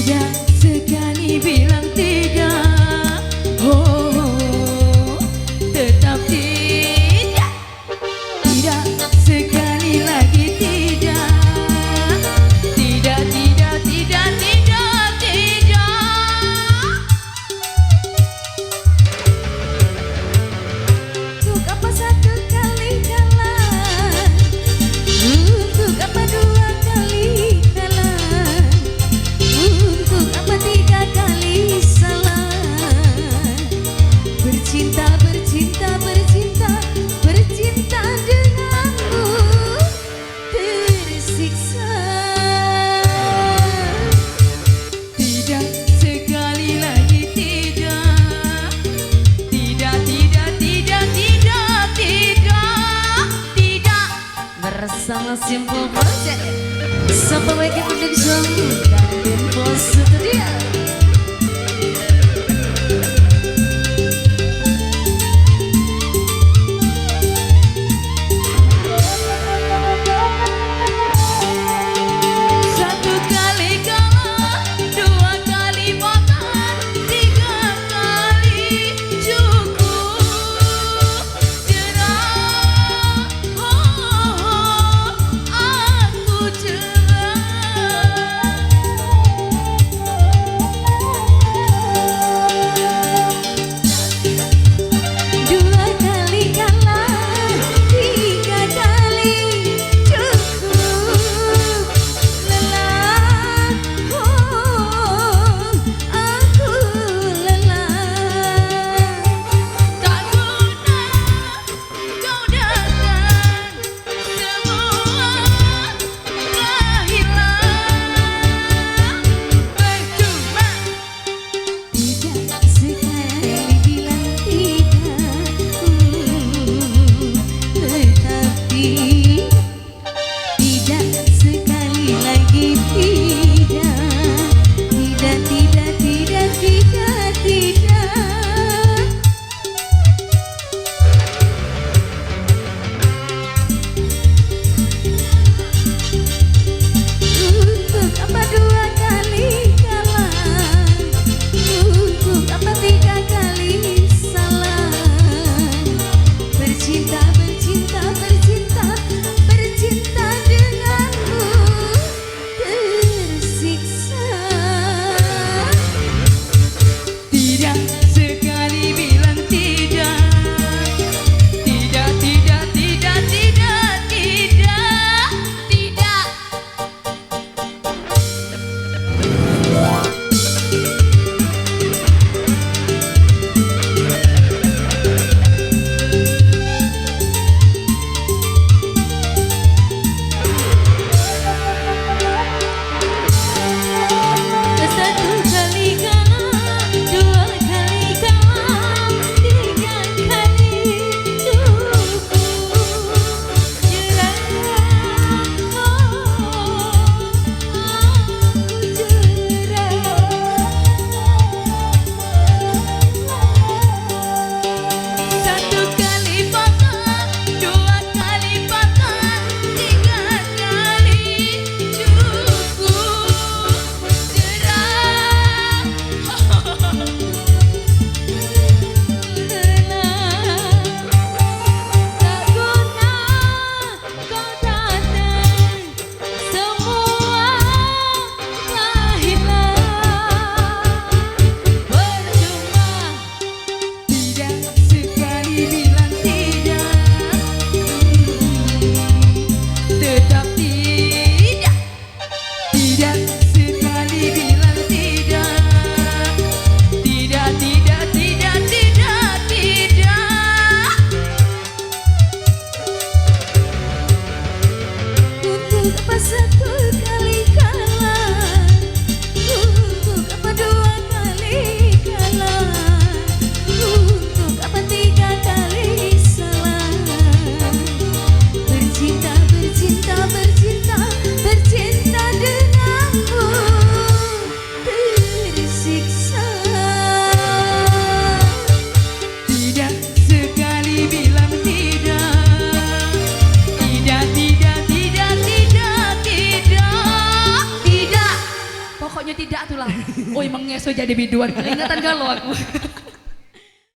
Tidak sekali bilang tidak, oh, tetap tidak. Tidak sekali lagi tidak. Tidak, tidak, tidak, tidak, tidak. Untuk apa satu kali kalah? Untuk apa dua kali kalah? Untuk apa tiga kali salah? Bercinta, bercinta, bercinta, bercinta denganmu tersiksa. Tidak sekali lagi tidak. Tidak, tidak, tidak, tidak, tidak, tidak. Bersama Simple Project sampai lagi production dan Info Studio. Satu kali kalah, dua kali makan, tiga kali cukup. Jerah, oh, aku jerah. Dua kali kalah, tiga kali cukup. Lelah, oh, aku lelah. Tak guna kau datang, semua telah hilang. Percuma. Tidak sekali bilang tidak, tetapi tidak sekali lagi tidak. Tidak, tidak, tidak, tidak, tidak. Untuk apa dua kali kalah? Untuk apa tiga kali salah? Bercinta, bercinta, bercinta, bercinta denganmu tersiksa. Tidak sekali bilang tidak. Tidak, tidak, tidak, tidak, tidak, tidak. Satu kali kalah, dua kali kalah, tiga kali cukup. Jerah, oh, aku jerah. Satu kali patah, dua kali patah, tiga kali cukup. Jerah, lelah. Tak guna kau datang, semua telah hilang. Percuma. Tidak sekali bilang tidak, tetap tidak. Tidak sekali bilang tidak. Tidak, tidak, tidak, tidak, tidak. Untuk apa satu kali kalah? Untuk apa dua kali kalah? Untuk apa tiga kali salah? Bercinta, bercinta, bercinta, bercinta denganmu Oi mengeso jadi biduan, keringatan galau aku.